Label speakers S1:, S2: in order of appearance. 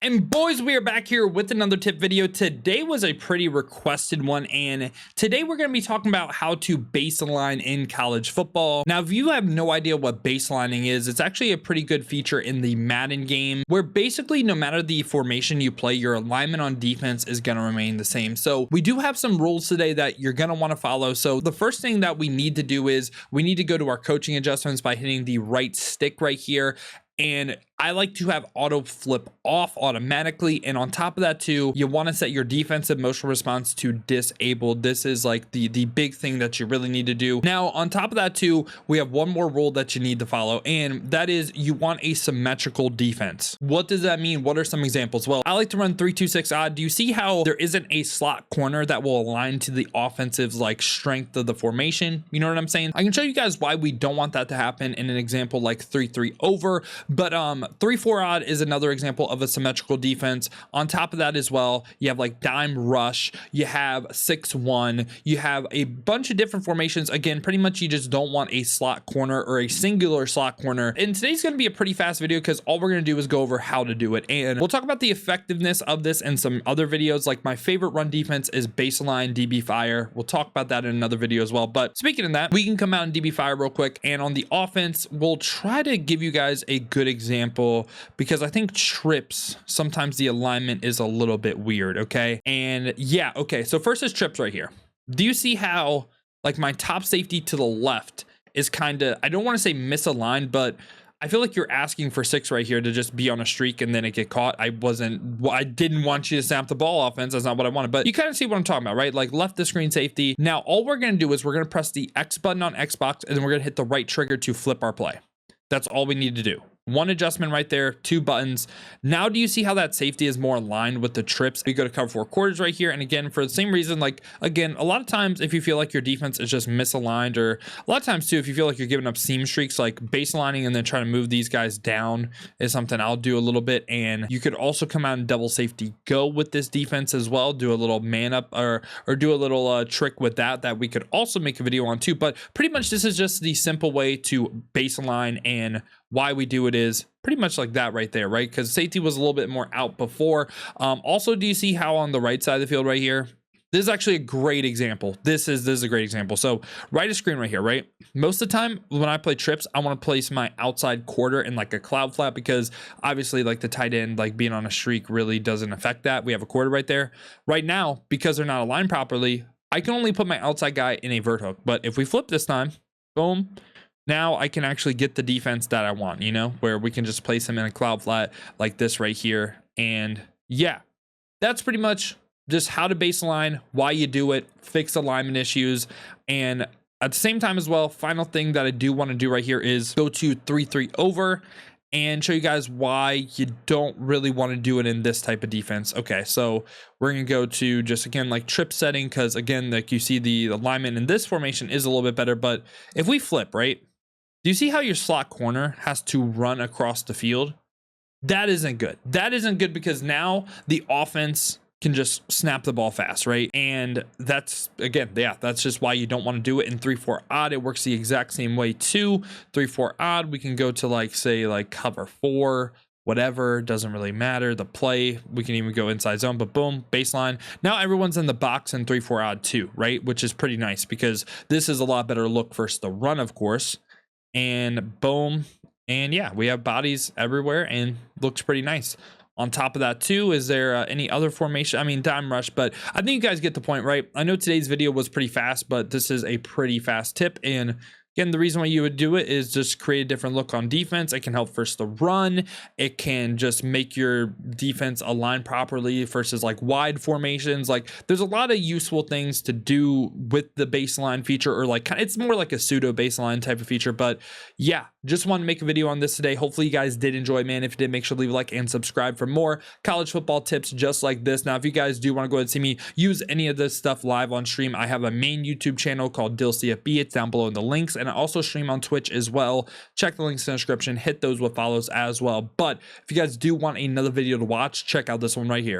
S1: And boys, we are back here with another tip video. Today was a pretty requested one, and today we're going to be talking about how to baseline in college football. Now, if you have no idea what baselining is, it's actually a pretty good feature in the Madden game, where basically no matter the formation you play, your alignment on defense is going to remain the same. So we do have some rules today that you're going to want to follow. So the first thing that we need to do is we need to go to our coaching adjustments by hitting the right stick right here. And I like to have auto flip off automatically. And on top of that too, you want to set your defensive motion response to disabled. This is like the big thing that you really need to do. Now, on top of that too, we have one more rule that you need to follow, and that is you want a symmetrical defense. What does that mean? What are some examples? Well, I like to run 3-2-6 odd. Do you see how there isn't a slot corner that will align to the offensive like strength of the formation? You know what I'm saying? I can show you guys why we don't want that to happen in an example like 3-3 over. But 3-4 odd is another example of a symmetrical defense. On top of that as well, you have like dime rush, you have 6-1, you have a bunch of different formations. Again, pretty much you just don't want a slot corner or a singular slot corner. And today's going to be a pretty fast video because all we're going to do is go over how to do it. And we'll talk about the effectiveness of this in some other videos. Like my favorite run defense is baseline DB fire. We'll talk about that in another video as well. But speaking of that, we can come out and DB fire real quick. And on the offense, we'll try to give you guys a good example because I think trips sometimes the alignment is a little bit weird. Okay, and yeah, okay, so first is trips right here. Do you see how like my top safety to the left is kind of, I don't want to say misaligned, but I feel like you're asking for 6 right here to just be on a streak and then it get caught. I didn't want you to snap the ball offense. That's not what I wanted, but you kind of see what I'm talking about, right? Like left the screen safety. Now all we're going to do is we're going to press the X button on Xbox and then we're going to hit the right trigger to flip our play. That's all we need to do. One adjustment right there, 2 buttons. Now, do you see how that safety is more aligned with the trips? We go to cover 4 quarters right here. And again, for the same reason, like, again, a lot of times if you feel like your defense is just misaligned, or a lot of times too, if you feel like you're giving up seam streaks, like baselining and then trying to move these guys down is something I'll do a little bit. And you could also come out and double safety go with this defense as well. Do a little man up or do a little trick with that we could also make a video on too. But pretty much this is just the simple way to baseline, and why we do it is pretty much like that right there, right? Because safety was a little bit more out before. Also, do you see how on the right side of the field right here, this is actually a great example. This is a great example. So right of screen right here, right? Most of the time when I play trips, I want to place my outside quarter in like a cloud flat because obviously like the tight end, like being on a streak really doesn't affect that. We have a quarter right there. Right now, because they're not aligned properly, I can only put my outside guy in a vert hook. But if we flip this time, boom, now I can actually get the defense that I want, you know, where we can just place him in a cloud flat like this right here. And yeah, that's pretty much just how to baseline, why you do it, fix alignment issues. And at the same time as well, final thing that I do want to do right here is go to 3-3 over and show you guys why you don't really want to do it in this type of defense. Okay, so we're going to go to just, again, like trip setting, because again, like you see the alignment in this formation is a little bit better. But if we flip, right? Do you see how your slot corner has to run across the field? That isn't good. That isn't good because now the offense can just snap the ball fast, right? And that's, again, yeah, that's just why you don't want to do it in 3-4 odd. It works the exact same way too. 3-4 odd, we can go to like, say, like cover 4, whatever, doesn't really matter. The play, we can even go inside zone, but boom, baseline. Now everyone's in the box in 3-4 odd too, right? Which is pretty nice because this is a lot better look versus the run, of course. And boom, and yeah, we have bodies everywhere and looks pretty nice. On top of that too, is there any other formation? I mean, dime rush, but I think you guys get the point, right? I know today's video was pretty fast, but this is a pretty fast tip. And again, the reason why you would do it is just create a different look on defense. It can help versus the run. It can just make your defense align properly versus like wide formations. Like there's a lot of useful things to do with the baseline feature, or like it's more like a pseudo baseline type of feature. But yeah, just wanted to make a video on this today. Hopefully you guys did enjoy, man. If you did, make sure to leave a like and subscribe for more college football tips just like this. Now, if you guys do want to go ahead and see me use any of this stuff live on stream, I have a main YouTube channel called DillCFB. It's down below in the links. And I also stream on Twitch as well. Check the links in the description. Hit those with follows as well. But if you guys do want another video to watch, check out this one right here.